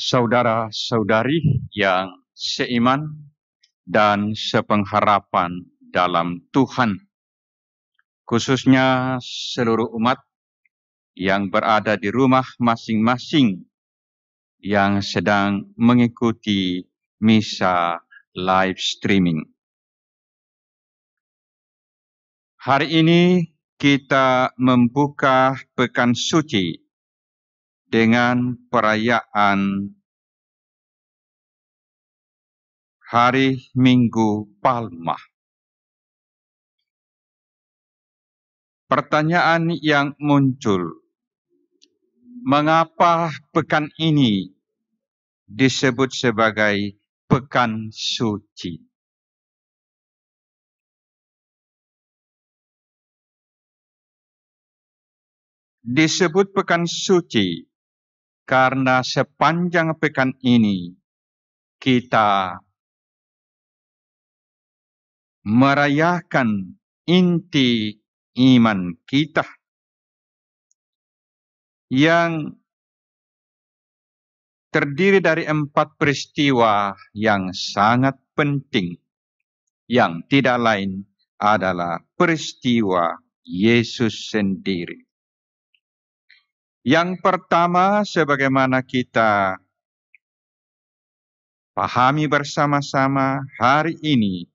Saudara-saudari yang seiman dan sepengharapan dalam Tuhan, khususnya seluruh umat yang berada di rumah masing-masing yang sedang mengikuti misa live streaming. Hari ini kita membuka Pekan Suci dengan perayaan Hari Minggu Palma. Pertanyaan yang muncul, mengapa pekan ini disebut sebagai Pekan Suci? Disebut Pekan Suci karena sepanjang pekan ini kita merayakan inti iman kita yang terdiri dari 4 peristiwa yang sangat penting, yang tidak lain adalah peristiwa Yesus sendiri. Yang pertama, sebagaimana kita pahami bersama-sama, hari ini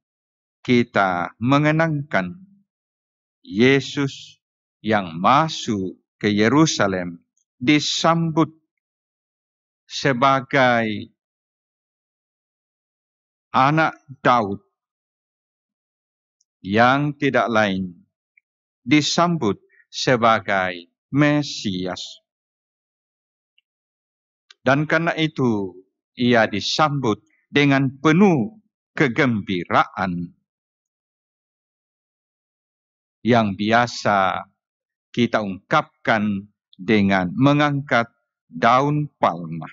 kita mengenangkan Yesus yang masuk ke Yerusalem disambut sebagai anak Daud yang tidak lain, disambut sebagai Mesias. Dan karena itu ia disambut dengan penuh kegembiraan yang biasa kita ungkapkan dengan mengangkat daun palma.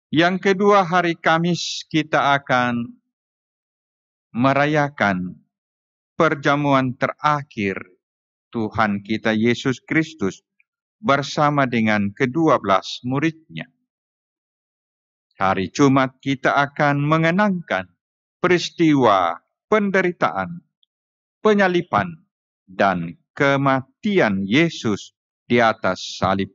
Yang kedua, hari Kamis kita akan merayakan perjamuan terakhir Tuhan kita Yesus Kristus bersama dengan ke-12 muridnya. Hari Jumat kita akan mengenangkan peristiwa penderitaan, penyaliban, dan kematian Yesus di atas salib.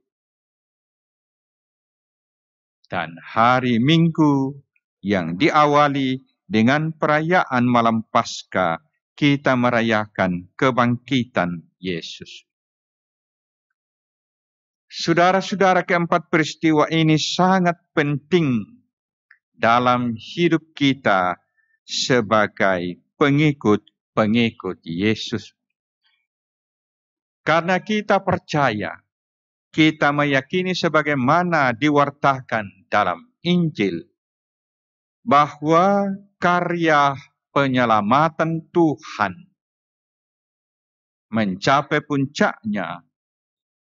Dan hari Minggu yang diawali dengan perayaan Malam Paskah, kita merayakan kebangkitan Yesus. Saudara-saudara, keempat peristiwa ini sangat penting dalam hidup kita sebagai pengikut Yesus. Karena kita percaya, kita meyakini sebagaimana diwartakan dalam Injil, bahwa karya penyelamatan Tuhan mencapai puncaknya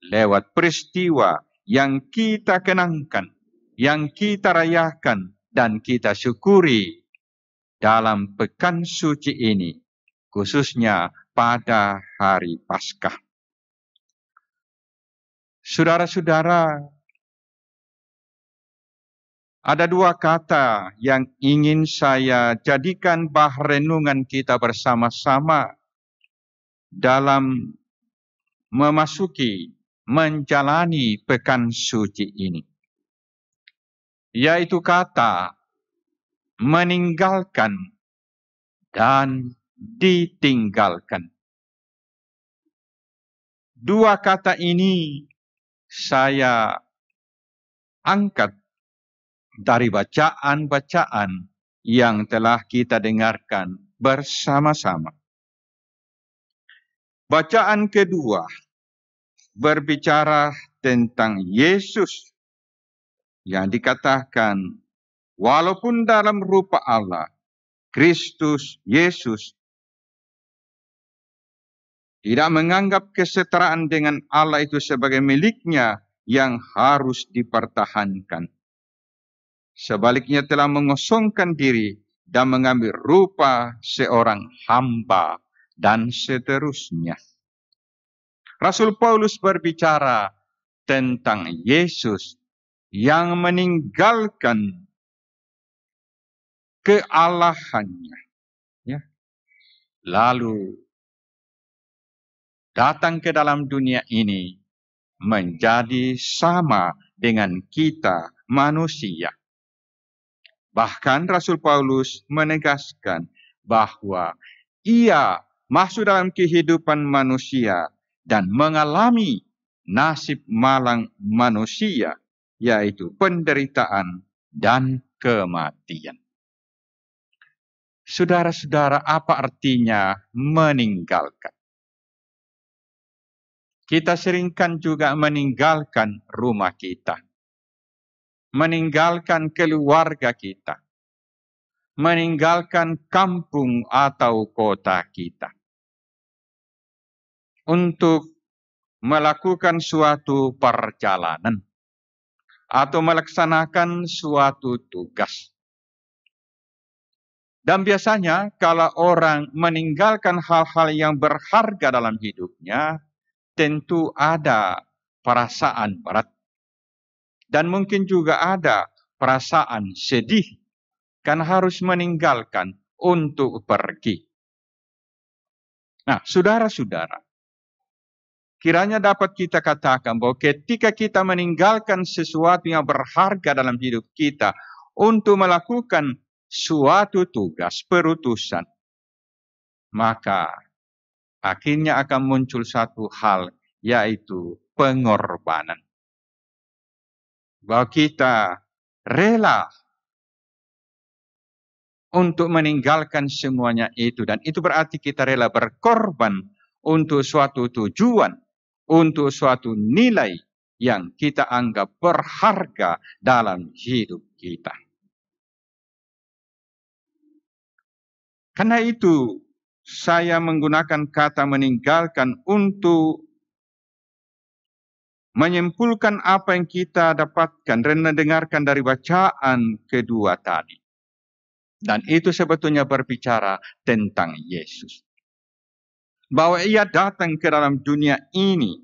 lewat peristiwa yang kita kenangkan, yang kita rayakan, dan kita syukuri dalam pekan suci ini, khususnya pada hari Paskah. Saudara-saudara, ada 2 kata yang ingin saya jadikan bahan renungan kita bersama-sama dalam menjalani pekan suci ini, yaitu kata meninggalkan dan ditinggalkan. 2 kata ini saya angkat dari bacaan-bacaan yang telah kita dengarkan bersama-sama. Bacaan kedua berbicara tentang Yesus yang dikatakan, walaupun dalam rupa Allah, Kristus Yesus tidak menganggap kesetaraan dengan Allah itu sebagai miliknya yang harus dipertahankan. Sebaliknya telah mengosongkan diri dan mengambil rupa seorang hamba, dan seterusnya. Rasul Paulus berbicara tentang Yesus yang meninggalkan kealahannya, ya, lalu datang ke dalam dunia ini menjadi sama dengan kita manusia. Bahkan Rasul Paulus menegaskan bahwa ia masuk dalam kehidupan manusia dan mengalami nasib malang manusia, yaitu penderitaan dan kematian. Saudara-saudara, apa artinya meninggalkan? Kita seringkan juga meninggalkan rumah kita, meninggalkan keluarga kita, meninggalkan kampung atau kota kita untuk melakukan suatu perjalanan atau melaksanakan suatu tugas. Dan biasanya kalau orang meninggalkan hal-hal yang berharga dalam hidupnya, tentu ada perasaan berat. Dan mungkin juga ada perasaan sedih karena harus meninggalkan untuk pergi. Nah, saudara-saudara, kiranya dapat kita katakan bahwa ketika kita meninggalkan sesuatu yang berharga dalam hidup kita untuk melakukan suatu tugas perutusan, maka akhirnya akan muncul satu hal, yaitu pengorbanan. Bahwa kita rela untuk meninggalkan semuanya itu, dan itu berarti kita rela berkorban untuk suatu tujuan, untuk suatu nilai yang kita anggap berharga dalam hidup kita. Karena itu, saya menggunakan kata meninggalkan untuk menyimpulkan apa yang kita dapatkan dan mendengarkan dari bacaan kedua tadi. Dan itu sebetulnya berbicara tentang Yesus. Bahwa ia datang ke dalam dunia ini,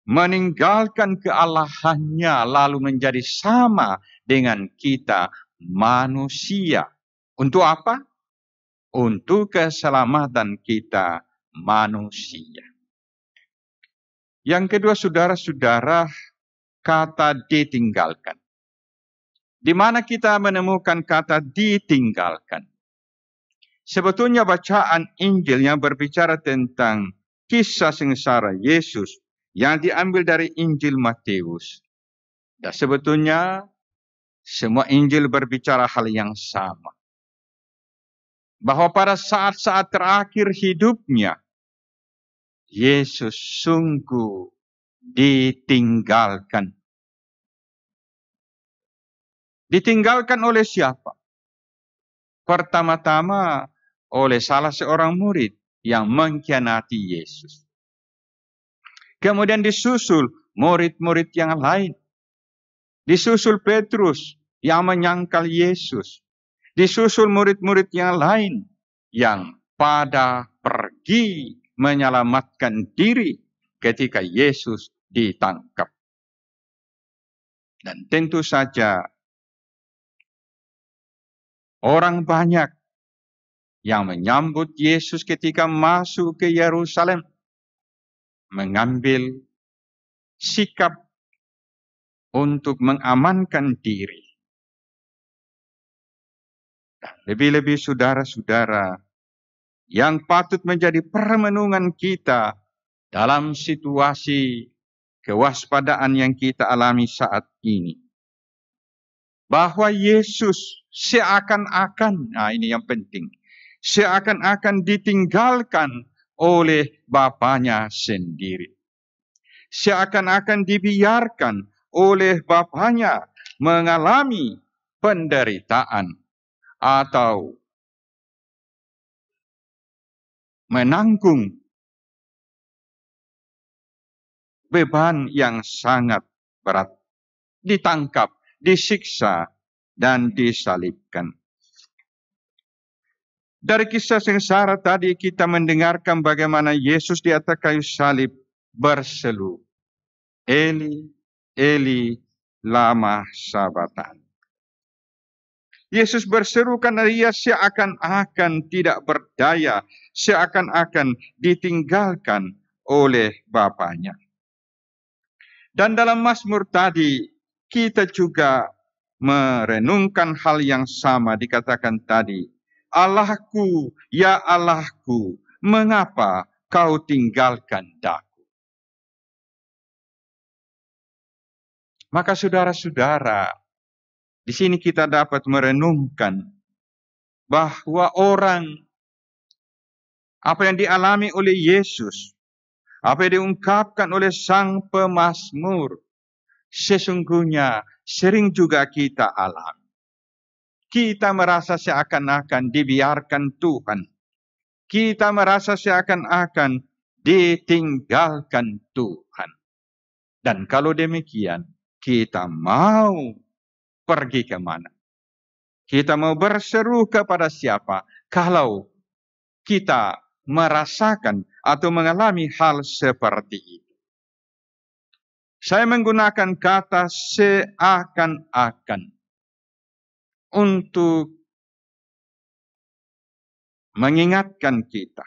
meninggalkan kealahannya lalu menjadi sama dengan kita manusia. Untuk apa? Untuk keselamatan kita manusia. Yang kedua, saudara-saudara, kata ditinggalkan. Di mana kita menemukan kata ditinggalkan? Sebetulnya bacaan Injil yang berbicara tentang kisah sengsara Yesus yang diambil dari Injil Matius. Dan sebetulnya semua Injil berbicara hal yang sama. Bahwa pada saat-saat terakhir hidupnya, Yesus sungguh ditinggalkan. Ditinggalkan oleh siapa? Pertama-tama oleh salah seorang murid yang mengkhianati Yesus. Kemudian disusul murid-murid yang lain. Disusul Petrus yang menyangkal Yesus. Disusul murid-murid yang lain yang pada pergi menyelamatkan diri ketika Yesus ditangkap. Dan tentu saja orang banyak yang menyambut Yesus ketika masuk ke Yerusalem mengambil sikap untuk mengamankan diri. Lebih-lebih saudara-saudara, yang patut menjadi permenungan kita dalam situasi kewaspadaan yang kita alami saat ini. Bahwa Yesus seakan-akan, nah ini yang penting, seakan-akan ditinggalkan oleh Bapanya sendiri. Seakan-akan dibiarkan oleh Bapanya mengalami penderitaan atau menanggung beban yang sangat berat. Ditangkap, disiksa, dan disalibkan. Dari kisah sengsara tadi kita mendengarkan bagaimana Yesus di atas kayu salib berseru, Eli, Eli, lama Sabatan. Yesus berseru karena ia seakan-akan tidak berdaya, seakan-akan ditinggalkan oleh Bapaknya. Dan dalam Mazmur tadi, kita juga merenungkan hal yang sama dikatakan tadi. Allahku, ya Allahku, mengapa kau tinggalkan daku? Maka saudara-saudara, di sini kita dapat merenungkan bahwa apa yang dialami oleh Yesus, apa yang diungkapkan oleh Sang Pemazmur, sesungguhnya sering juga kita alami. Kita merasa seakan-akan dibiarkan Tuhan. Kita merasa seakan-akan ditinggalkan Tuhan. Dan kalau demikian, kita mau pergi kemana? Kita mau berseru kepada siapa? Kalau kita merasakan atau mengalami hal seperti itu. Saya menggunakan kata seakan-akan untuk mengingatkan kita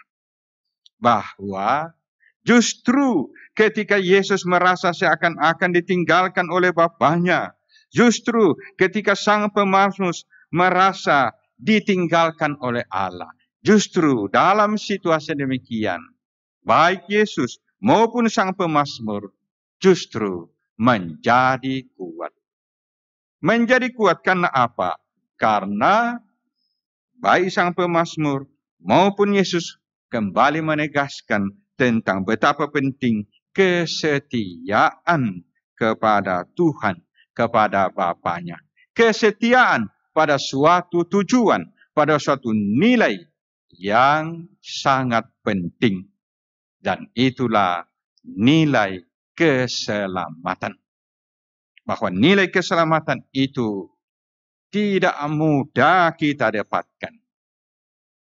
bahwa justru ketika Yesus merasa seakan-akan ditinggalkan oleh Bapaknya, justru ketika Sang Pemazmur merasa ditinggalkan oleh Allah, justru dalam situasi demikian, baik Yesus maupun Sang Pemazmur justru menjadi kuat. Menjadi kuat karena apa? Karena baik Sang Pemazmur maupun Yesus kembali menegaskan tentang betapa penting kesetiaan kepada Tuhan, kepada Bapaknya. Kesetiaan pada suatu tujuan, pada suatu nilai yang sangat penting. Dan itulah nilai keselamatan. Bahwa nilai keselamatan itu tidak mudah kita dapatkan.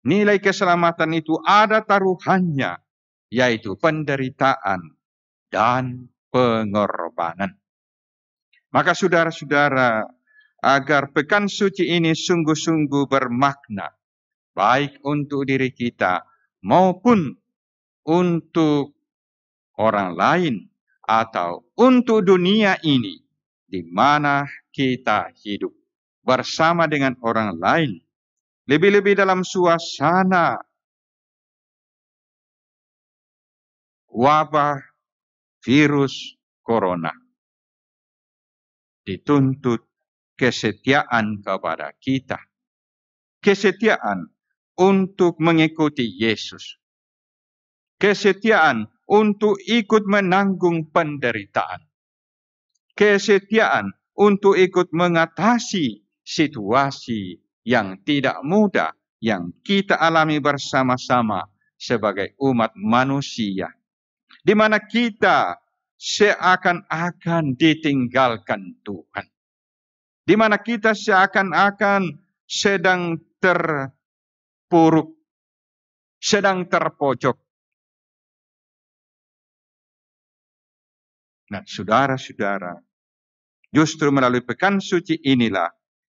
Nilai keselamatan itu ada taruhannya, yaitu penderitaan dan pengorbanan. Maka saudara-saudara, agar pekan suci ini sungguh-sungguh bermakna, baik untuk diri kita maupun untuk orang lain atau untuk dunia ini, di mana kita hidup bersama dengan orang lain, lebih-lebih dalam suasana wabah virus corona. Dituntut kesetiaan kepada kita. Kesetiaan untuk mengikuti Yesus. Kesetiaan untuk ikut menanggung penderitaan. Kesetiaan untuk ikut mengatasi situasi yang tidak mudah yang kita alami bersama-sama sebagai umat manusia, di mana kita seakan-akan ditinggalkan Tuhan, di mana kita seakan-akan sedang terpuruk, sedang terpojok. Nah, saudara-saudara, justru melalui pekan suci inilah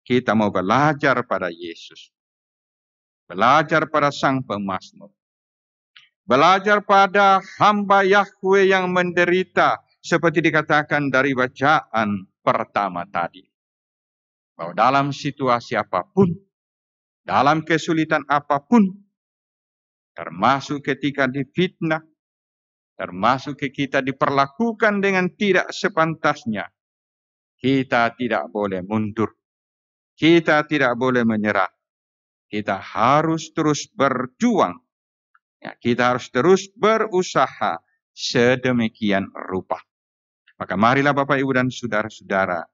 kita mau belajar pada Yesus. Belajar pada Sang Pemazmur. Belajar pada hamba Yahweh yang menderita, seperti dikatakan dari bacaan pertama tadi. Bahwa dalam situasi apapun, dalam kesulitan apapun, termasuk ketika difitnah, termasuk kita diperlakukan dengan tidak sepantasnya, kita tidak boleh mundur. Kita tidak boleh menyerah. Kita harus terus berjuang. Ya, kita harus terus berusaha sedemikian rupa. Maka marilah Bapak, Ibu, dan saudara-saudara,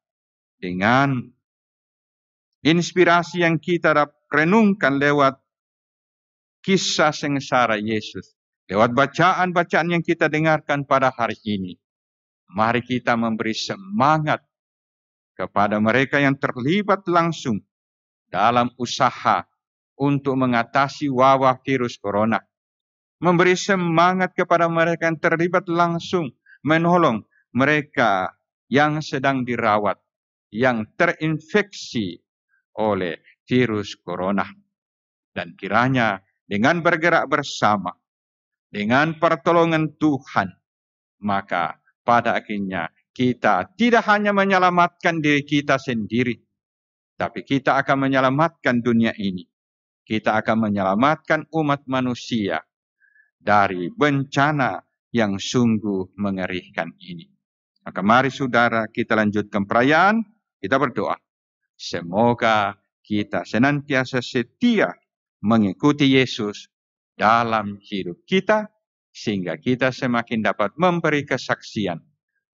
dengan inspirasi yang kita renungkan lewat kisah sengsara Yesus, lewat bacaan-bacaan yang kita dengarkan pada hari ini, mari kita memberi semangat kepada mereka yang terlibat langsung dalam usaha untuk mengatasi wabah virus corona. Memberi semangat kepada mereka yang terlibat langsung menolong mereka yang sedang dirawat yang terinfeksi oleh virus corona. Dan kiranya dengan bergerak bersama, dengan pertolongan Tuhan, maka pada akhirnya kita tidak hanya menyelamatkan diri kita sendiri, tapi kita akan menyelamatkan dunia ini. Kita akan menyelamatkan umat manusia dari bencana yang sungguh mengerikan ini. Maka mari saudara kita lanjutkan perayaan, kita berdoa. Semoga kita senantiasa setia mengikuti Yesus dalam hidup kita, sehingga kita semakin dapat memberi kesaksian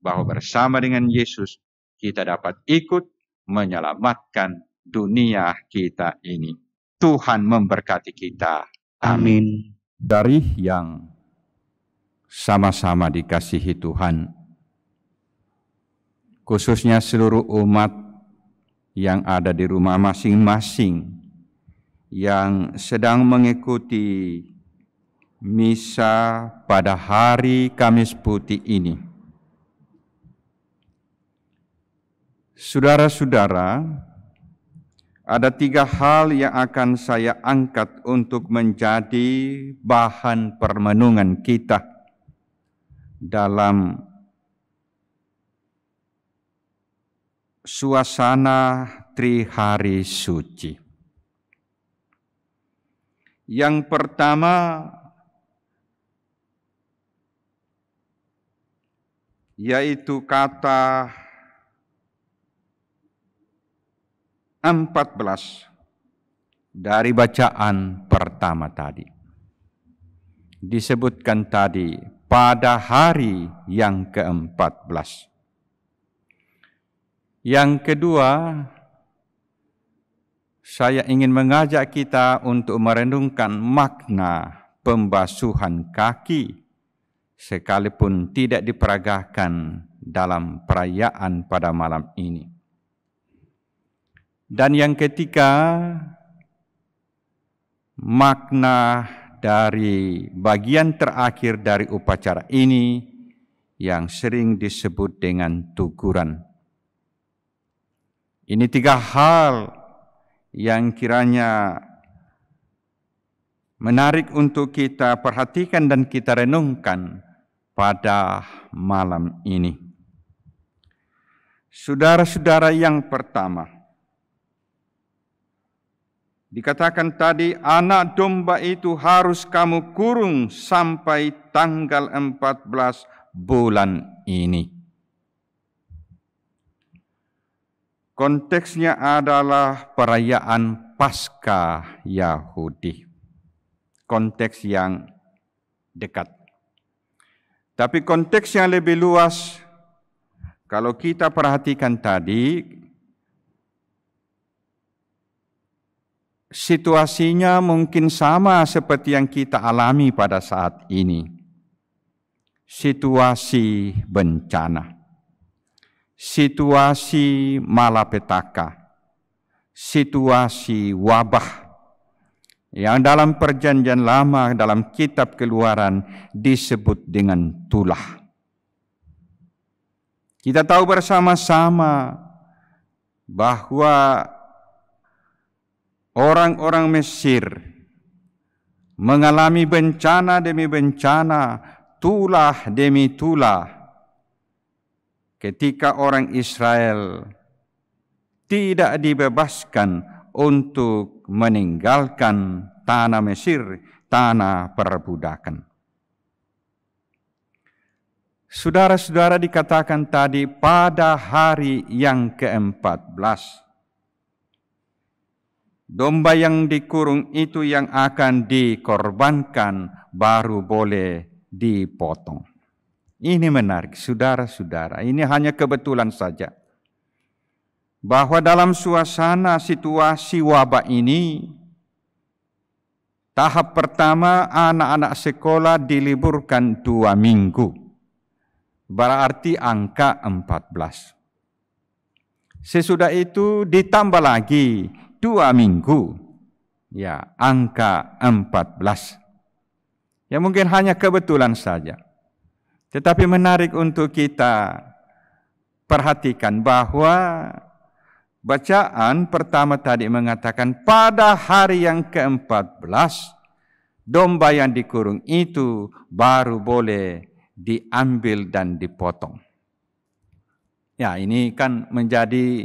bahwa bersama dengan Yesus kita dapat ikut menyelamatkan dunia kita ini. Tuhan memberkati kita. Amin. Dari yang sama-sama dikasihi Tuhan, khususnya seluruh umat yang ada di rumah masing-masing, yang sedang mengikuti misa pada hari Kamis Putih ini. Saudara-saudara, ada 3 hal yang akan saya angkat untuk menjadi bahan permenungan kita dalam suasana Trihari Suci. Yang pertama yaitu kata 14 dari bacaan pertama tadi. Disebutkan tadi pada hari yang ke-14. Yang kedua, saya ingin mengajak kita untuk merenungkan makna pembasuhan kaki sekalipun tidak diperagakan dalam perayaan pada malam ini. Dan yang ketiga, makna dari bagian terakhir dari upacara ini yang sering disebut dengan tuguran. Ini 3 hal yang kiranya menarik untuk kita perhatikan dan kita renungkan pada malam ini. Saudara-saudara, yang pertama, dikatakan tadi, anak domba itu harus kamu kurung sampai tanggal 14 bulan ini. Konteksnya adalah perayaan Paskah Yahudi. Konteks yang dekat. Tapi konteks yang lebih luas, kalau kita perhatikan tadi, situasinya mungkin sama seperti yang kita alami pada saat ini. Situasi bencana. Situasi malapetaka, situasi wabah yang dalam perjanjian lama dalam kitab Keluaran disebut dengan tulah. Kita tahu bersama-sama bahwa orang-orang Mesir mengalami bencana demi bencana, tulah demi tulah, ketika orang Israel tidak dibebaskan untuk meninggalkan tanah Mesir, tanah perbudakan. Saudara-saudara, dikatakan tadi pada hari yang ke-14, domba yang dikurung itu yang akan dikorbankan baru boleh dipotong. Ini menarik, saudara-saudara. Ini hanya kebetulan saja bahwa dalam suasana situasi wabah ini, tahap pertama anak-anak sekolah diliburkan 2 minggu. Berarti angka 14. Sesudah itu ditambah lagi 2 minggu. Ya, angka 14. Ya mungkin hanya kebetulan saja. Tetapi menarik untuk kita perhatikan bahwa Bacaan pertama tadi mengatakan pada hari yang ke-14 domba yang dikurung itu baru boleh diambil dan dipotong. Ya, ini kan menjadi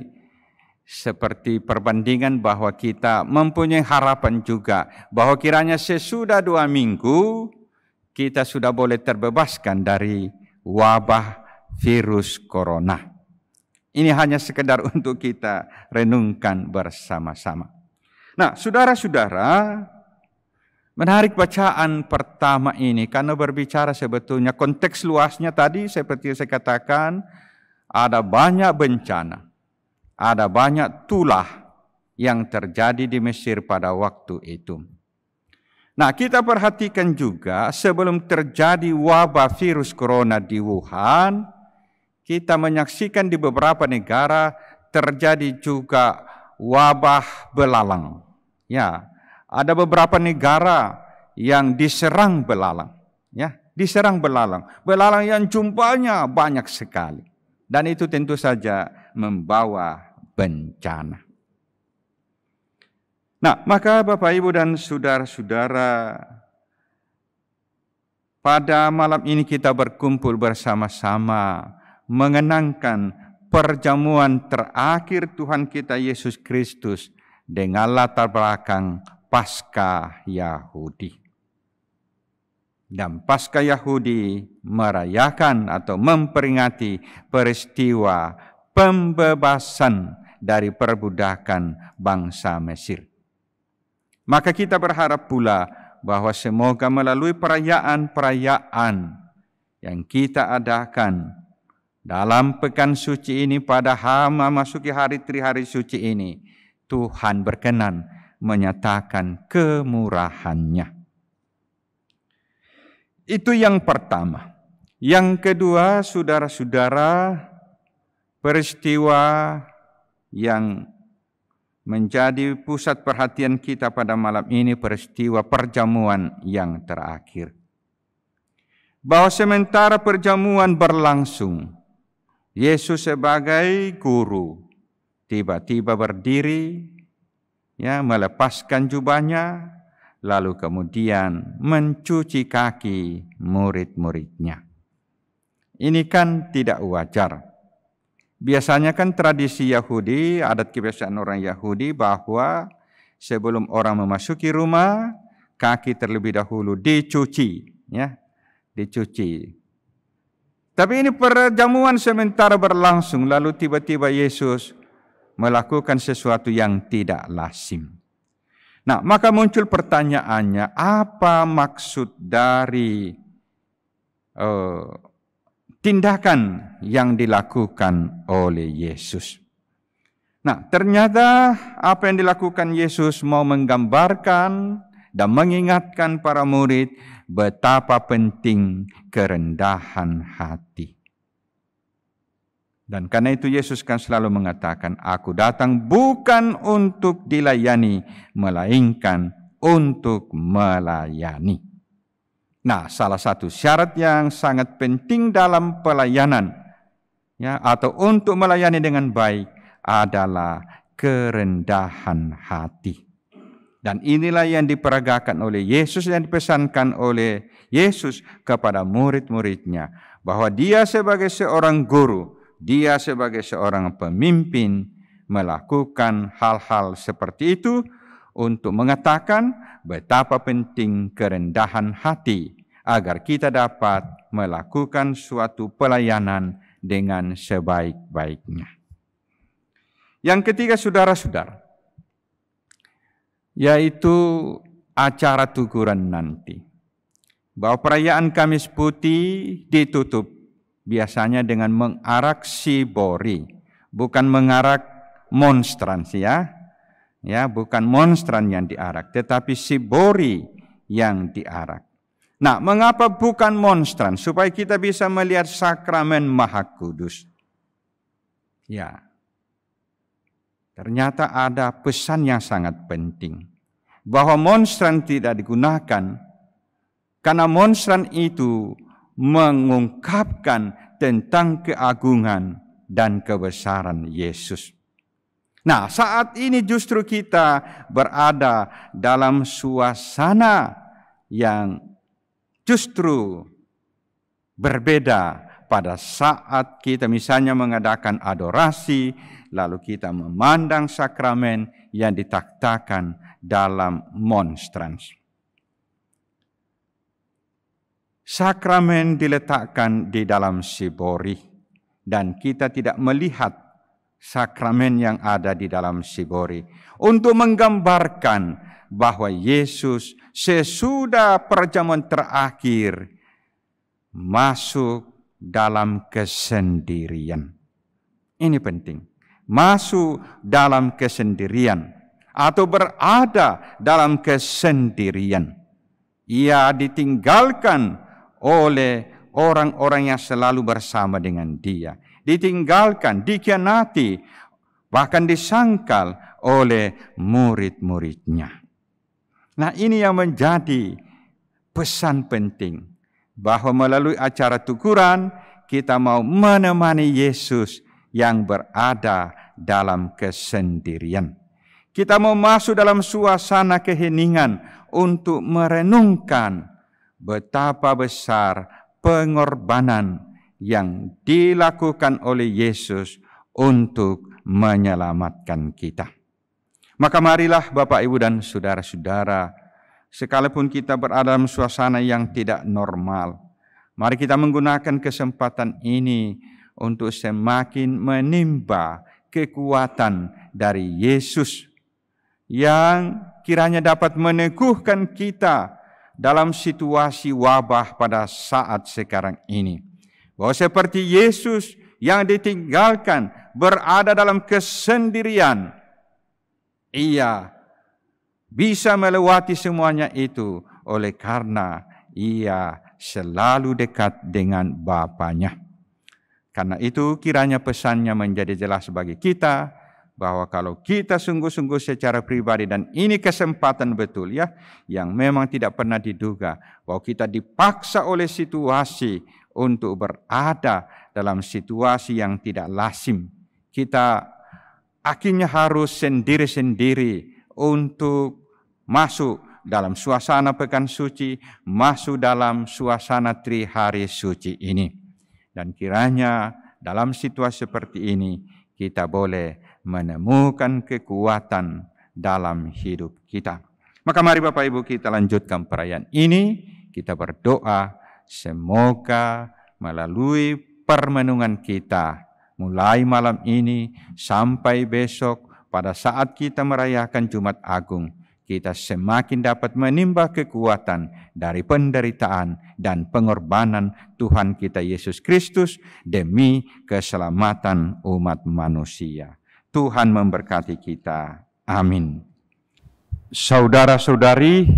seperti perbandingan bahwa kita mempunyai harapan juga bahwa kiranya sesudah 2 minggu kita sudah boleh terbebaskan dari wabah virus corona. Ini hanya sekedar untuk kita renungkan bersama-sama. Nah, saudara-saudara, menarik bacaan pertama ini karena berbicara sebetulnya konteks luasnya tadi seperti saya katakan, ada banyak bencana, ada banyak tulah yang terjadi di Mesir pada waktu itu. Nah, kita perhatikan juga sebelum terjadi wabah virus corona di Wuhan, kita menyaksikan di beberapa negara terjadi juga wabah belalang. Ya, ada beberapa negara yang diserang belalang. Ya, diserang belalang. Belalang yang jumlahnya banyak sekali. Dan itu tentu saja membawa bencana. Nah, maka Bapak, Ibu, dan saudara-saudara, pada malam ini kita berkumpul bersama-sama mengenangkan perjamuan terakhir Tuhan kita Yesus Kristus dengan latar belakang Paskah Yahudi. Dan Paskah Yahudi merayakan atau memperingati peristiwa pembebasan dari perbudakan bangsa Mesir. Maka kita berharap pula bahwa semoga melalui perayaan-perayaan yang kita adakan dalam pekan suci ini pada memasuki hari suci ini, Tuhan berkenan menyatakan kemurahan-Nya. Itu yang pertama. Yang kedua, saudara-saudara, peristiwa yang menjadi pusat perhatian kita pada malam ini, peristiwa perjamuan yang terakhir. Bahwa sementara perjamuan berlangsung, Yesus sebagai guru tiba-tiba berdiri, ya, melepaskan jubahnya, lalu kemudian mencuci kaki murid-muridnya. Ini kan tidak wajar. Biasanya kan tradisi Yahudi, adat kebiasaan orang Yahudi bahwa sebelum orang memasuki rumah, kaki terlebih dahulu dicuci, ya, dicuci. Tapi ini perjamuan sementara berlangsung, lalu tiba-tiba Yesus melakukan sesuatu yang tidak lazim. Nah, maka muncul pertanyaannya, apa maksud dari tindakan yang dilakukan oleh Yesus? Nah, ternyata apa yang dilakukan Yesus mau menggambarkan dan mengingatkan para murid betapa penting kerendahan hati. Dan karena itu Yesus kan selalu mengatakan, aku datang bukan untuk dilayani, melainkan untuk melayani. Nah, salah satu syarat yang sangat penting dalam pelayanan, ya, atau untuk melayani dengan baik adalah kerendahan hati. Dan inilah yang diperagakan oleh Yesus, yang dipesankan oleh Yesus kepada murid-muridnya. Bahwa dia sebagai seorang guru, dia sebagai seorang pemimpin melakukan hal-hal seperti itu untuk mengatakan betapa penting kerendahan hati agar kita dapat melakukan suatu pelayanan dengan sebaik-baiknya. Yang ketiga, saudara-saudara, yaitu acara tuguran nanti. Bahwa perayaan Kamis Putih ditutup biasanya dengan mengarak sibori, bukan mengarak monstrans, ya. Ya, bukan monstran yang diarak, tetapi sibori yang diarak. Nah, mengapa bukan monstran? Supaya kita bisa melihat sakramen Maha Kudus. Ya. Ternyata ada pesan yang sangat penting. Bahwa monstran tidak digunakan karena monstran itu mengungkapkan tentang keagungan dan kebesaran Yesus. Nah, saat ini justru kita berada dalam suasana yang justru berbeda pada saat kita misalnya mengadakan adorasi, lalu kita memandang sakramen yang ditaktakan dalam monstrans. Sakramen diletakkan di dalam sibori dan kita tidak melihat sakramen yang ada di dalam sibori untuk menggambarkan bahwa Yesus sesudah perjamuan terakhir masuk dalam kesendirian. Ini penting. Masuk dalam kesendirian atau berada dalam kesendirian. Ia ditinggalkan oleh orang-orang yang selalu bersama dengan dia. Ditinggalkan, dikhianati, bahkan disangkal oleh murid-muridnya. Nah, ini yang menjadi pesan penting. Bahwa melalui acara tukuran, kita mau menemani Yesus yang berada dalam kesendirian. Kita mau masuk dalam suasana keheningan untuk merenungkan betapa besar pengorbanan yang dilakukan oleh Yesus untuk menyelamatkan kita. Maka marilah Bapak, Ibu, dan saudara-saudara, sekalipun kita berada dalam suasana yang tidak normal, mari kita menggunakan kesempatan ini untuk semakin menimba kekuatan dari Yesus yang kiranya dapat meneguhkan kita dalam situasi wabah pada saat sekarang ini. Bahwa seperti Yesus yang ditinggalkan berada dalam kesendirian, Ia bisa melewati semuanya itu oleh karena Ia selalu dekat dengan Bapanya. Karena itu kiranya pesannya menjadi jelas bagi kita bahwa kalau kita sungguh-sungguh secara pribadi, dan ini kesempatan betul ya, yang memang tidak pernah diduga, bahwa kita dipaksa oleh situasi untuk berada dalam situasi yang tidak lazim. Kita akhirnya harus sendiri-sendiri untuk masuk dalam suasana pekan suci, masuk dalam suasana trihari suci ini. Dan kiranya dalam situasi seperti ini, kita boleh menemukan kekuatan dalam hidup kita. Maka mari Bapak Ibu kita lanjutkan perayaan ini. Kita berdoa semoga melalui permenungan kita, mulai malam ini sampai besok pada saat kita merayakan Jumat Agung, kita semakin dapat menimba kekuatan dari penderitaan dan pengorbanan Tuhan kita Yesus Kristus demi keselamatan umat manusia. Tuhan memberkati kita. Amin. Saudara-saudari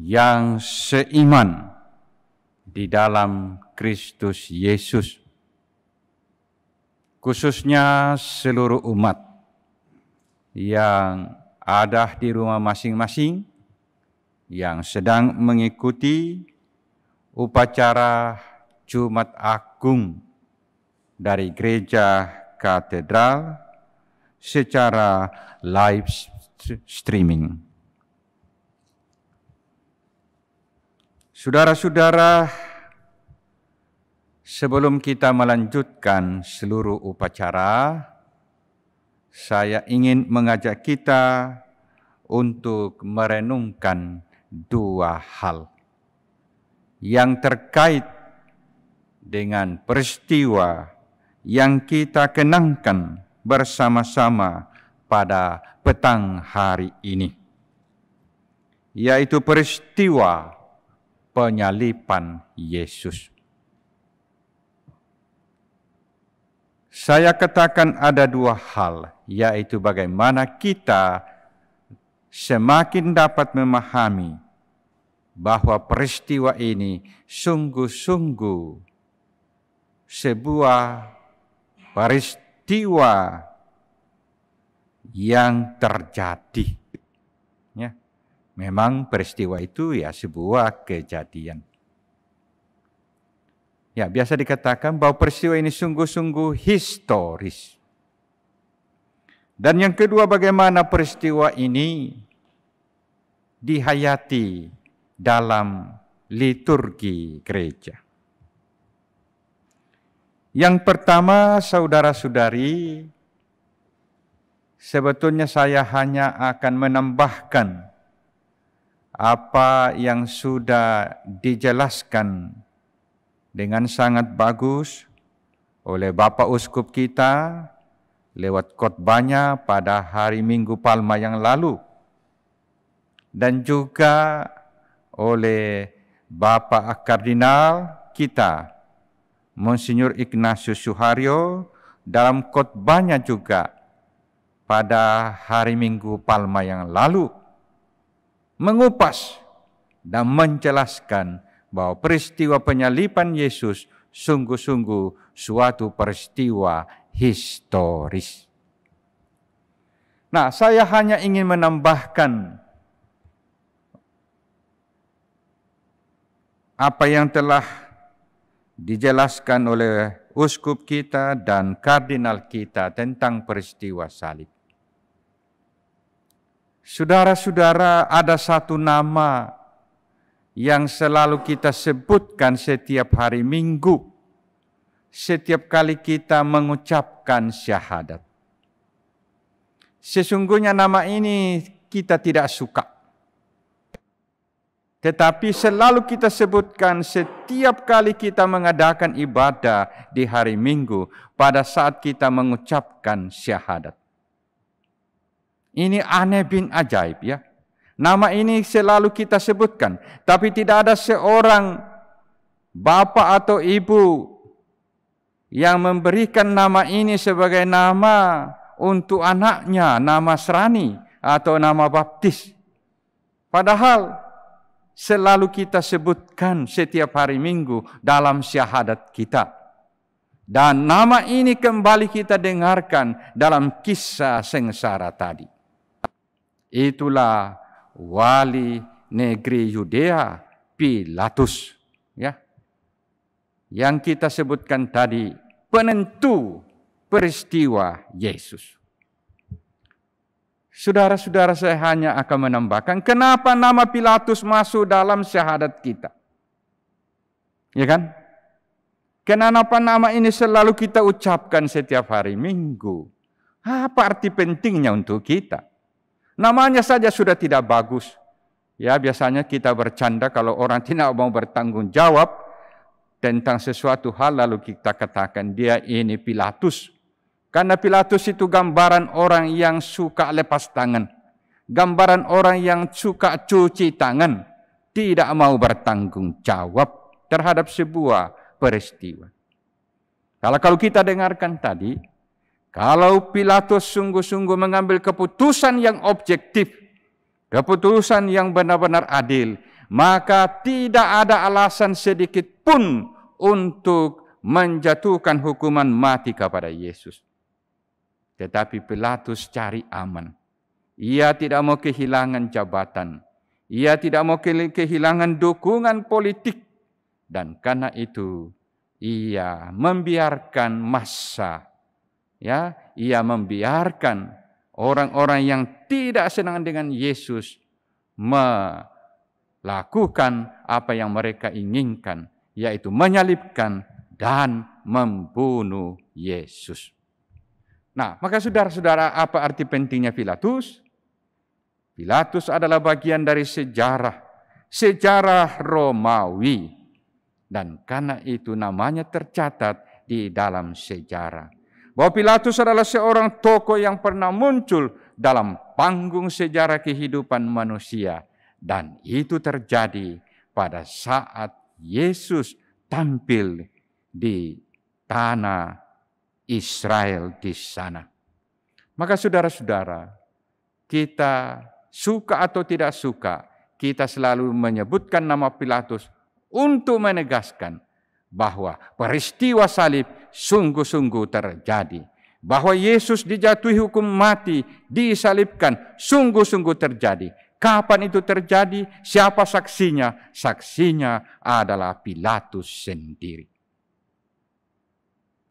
yang seiman di dalam Kristus Yesus, khususnya seluruh umat yang ada di rumah masing-masing, yang sedang mengikuti upacara Jumat Agung dari Gereja Katedral secara live streaming. Saudara-saudara, sebelum kita melanjutkan seluruh upacara, saya ingin mengajak kita untuk merenungkan dua hal yang terkait dengan peristiwa yang kita kenangkan bersama-sama pada petang hari ini, yaitu peristiwa penyaliban Yesus. Saya katakan ada dua hal, yaitu bagaimana kita semakin dapat memahami bahwa peristiwa ini sungguh-sungguh sebuah peristiwa yang terjadi. Ya, memang peristiwa itu ya sebuah kejadian. Ya, biasa dikatakan bahwa peristiwa ini sungguh-sungguh historis. Dan yang kedua, bagaimana peristiwa ini dihayati dalam liturgi gereja. Yang pertama, saudara-saudari, sebetulnya saya hanya akan menambahkan apa yang sudah dijelaskan dengan sangat bagus oleh Bapak Uskup kita lewat khotbahnya pada hari Minggu Palma yang lalu, dan juga oleh Bapak Kardinal kita, Monsinyur Ignatius Suharyo, dalam khotbahnya juga pada hari Minggu Palma yang lalu, mengupas dan menjelaskan bahwa peristiwa penyaliban Yesus sungguh-sungguh suatu peristiwa historis. Nah, saya hanya ingin menambahkan apa yang telah dijelaskan oleh uskup kita dan kardinal kita tentang peristiwa salib. Saudara-saudara, ada satu nama yang selalu kita sebutkan setiap hari Minggu, setiap kali kita mengucapkan syahadat. Sesungguhnya nama ini kita tidak suka, tetapi selalu kita sebutkan setiap kali kita mengadakan ibadah di hari Minggu pada saat kita mengucapkan syahadat. Ini aneh bin ajaib, ya. Nama ini selalu kita sebutkan, tapi tidak ada seorang bapak atau ibu yang memberikan nama ini sebagai nama untuk anaknya, nama Serani atau nama baptis. Padahal selalu kita sebutkan setiap hari Minggu dalam syahadat kita. Dan nama ini kembali kita dengarkan dalam kisah sengsara tadi. Itulah wali negeri Yudea, Pilatus, ya, yang kita sebutkan tadi, penentu peristiwa Yesus. Saudara-saudara, saya hanya akan menambahkan kenapa nama Pilatus masuk dalam syahadat kita. Ya kan? Kenapa nama ini selalu kita ucapkan setiap hari Minggu? Apa arti pentingnya untuk kita? Namanya saja sudah tidak bagus. Ya, biasanya kita bercanda kalau orang tidak mau bertanggung jawab tentang sesuatu hal, lalu kita katakan dia ini Pilatus. Karena Pilatus itu gambaran orang yang suka lepas tangan. Gambaran orang yang suka cuci tangan. Tidak mau bertanggung jawab terhadap sebuah peristiwa. Kalau kita dengarkan tadi, kalau Pilatus sungguh-sungguh mengambil keputusan yang objektif, keputusan yang benar-benar adil, maka tidak ada alasan sedikit pun untuk menjatuhkan hukuman mati kepada Yesus. Tetapi Pilatus cari aman. Ia tidak mau kehilangan jabatan. Ia tidak mau kehilangan dukungan politik. Dan karena itu, ia membiarkan massa. Ya, ia membiarkan orang-orang yang tidak senang dengan Yesus melakukan apa yang mereka inginkan, yaitu menyalibkan dan membunuh Yesus. Nah, maka saudara-saudara, apa arti pentingnya Pilatus? Pilatus adalah bagian dari sejarah Romawi. Dan karena itu namanya tercatat di dalam sejarah. Bahwa Pilatus adalah seorang tokoh yang pernah muncul dalam panggung sejarah kehidupan manusia. Dan itu terjadi pada saat Yesus tampil di tanah Israel di sana. Maka saudara-saudara, kita suka atau tidak suka, kita selalu menyebutkan nama Pilatus untuk menegaskan bahwa peristiwa salib sungguh-sungguh terjadi. Bahwa Yesus dijatuhi hukum mati, disalibkan, sungguh-sungguh terjadi. Kapan itu terjadi? Siapa saksinya? Saksinya adalah Pilatus sendiri.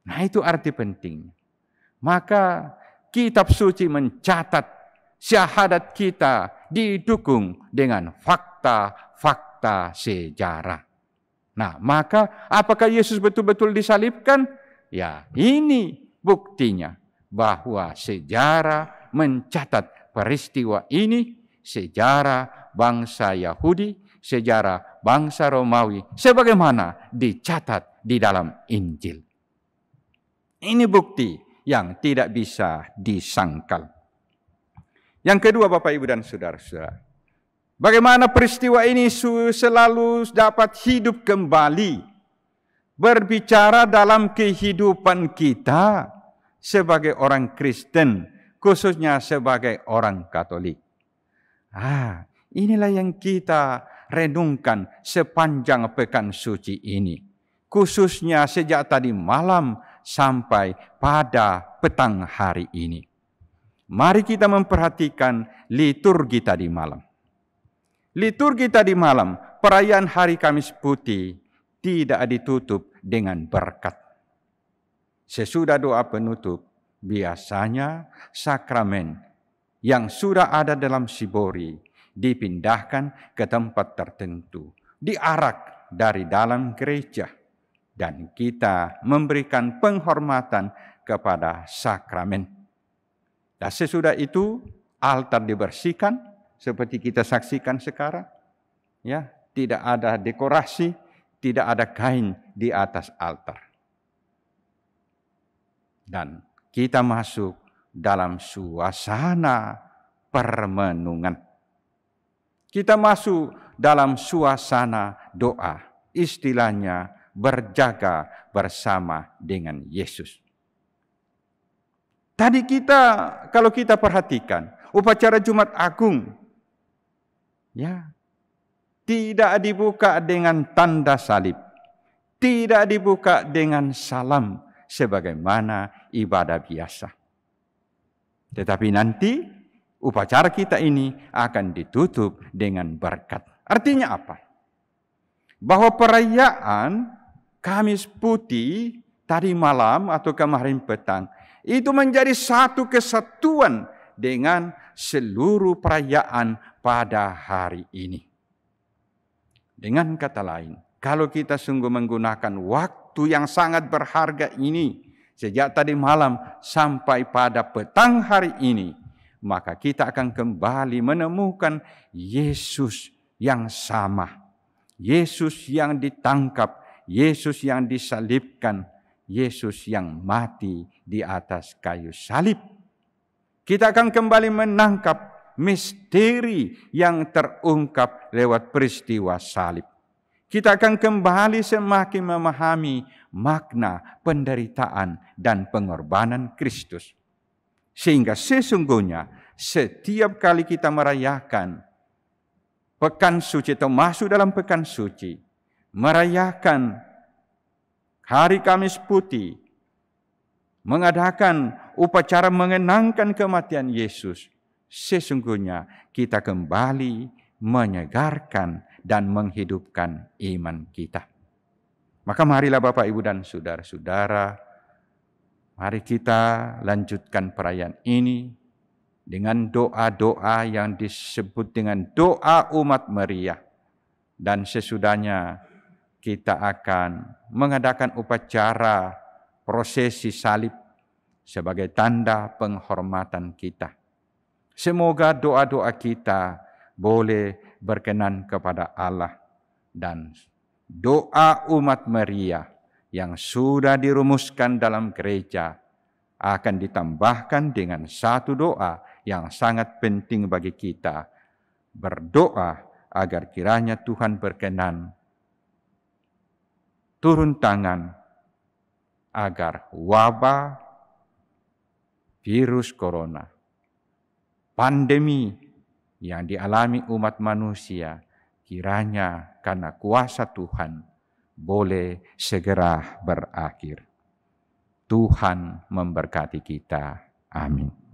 Nah, itu arti penting. Maka kitab suci mencatat syahadat kita didukung dengan fakta-fakta sejarah. Nah, maka apakah Yesus betul-betul disalibkan? Ya, ini buktinya bahwa sejarah mencatat peristiwa ini, sejarah bangsa Yahudi, sejarah bangsa Romawi, sebagaimana dicatat di dalam Injil. Ini bukti yang tidak bisa disangkal. Yang kedua, Bapak, Ibu, dan saudara-saudara, bagaimana peristiwa ini selalu dapat hidup kembali, berbicara dalam kehidupan kita sebagai orang Kristen, khususnya sebagai orang Katolik. Inilah yang kita renungkan sepanjang pekan suci ini, khususnya sejak tadi malam sampai pada petang hari ini. Mari kita memperhatikan liturgi tadi malam. Liturgi tadi malam, perayaan Hari Kamis Putih tidak ditutup dengan berkat. Sesudah doa penutup, biasanya sakramen yang sudah ada dalam sibori dipindahkan ke tempat tertentu, diarak dari dalam gereja, dan kita memberikan penghormatan kepada sakramen. Dan sesudah itu altar dibersihkan seperti kita saksikan sekarang. Ya, tidak ada dekorasi, tidak ada kain di atas altar. Dan kita masuk dalam suasana permenungan. Kita masuk dalam suasana doa, istilahnya berjaga bersama dengan Yesus. Tadi kalau kita perhatikan, upacara Jumat Agung, ya, tidak dibuka dengan tanda salib, tidak dibuka dengan salam sebagaimana ibadah biasa. Tetapi nanti upacara kita ini akan ditutup dengan berkat. Artinya apa? Bahwa perayaan Kamis Putih tadi malam atau kemarin petang itu menjadi satu kesatuan dengan seluruh perayaan pada hari ini. Dengan kata lain, kalau kita sungguh menggunakan waktu yang sangat berharga ini, sejak tadi malam sampai pada petang hari ini, maka kita akan kembali menemukan Yesus yang sama. Yesus yang ditangkap, Yesus yang disalibkan, Yesus yang mati di atas kayu salib. Kita akan kembali menangkap misteri yang terungkap lewat peristiwa salib. Kita akan kembali semakin memahami makna penderitaan dan pengorbanan Kristus. Sehingga sesungguhnya setiap kali kita merayakan pekan suci atau masuk dalam pekan suci, merayakan Hari Kamis Putih, mengadakan upacara mengenangkan kematian Yesus, sesungguhnya kita kembali menyegarkan dan menghidupkan iman kita. Maka marilah Bapak, Ibu, dan saudara-saudara, mari kita lanjutkan perayaan ini dengan doa-doa yang disebut dengan doa umat Maria. Dan sesudahnya kita akan mengadakan upacara prosesi salib sebagai tanda penghormatan kita. Semoga doa-doa kita boleh berkenan kepada Allah, dan doa umat Maria yang sudah dirumuskan dalam gereja akan ditambahkan dengan satu doa yang sangat penting bagi kita. Berdoa agar kiranya Tuhan berkenan turun tangan agar wabah virus corona, pandemi yang dialami umat manusia, kiranya karena kuasa Tuhan boleh segera berakhir. Tuhan memberkati kita. Amin.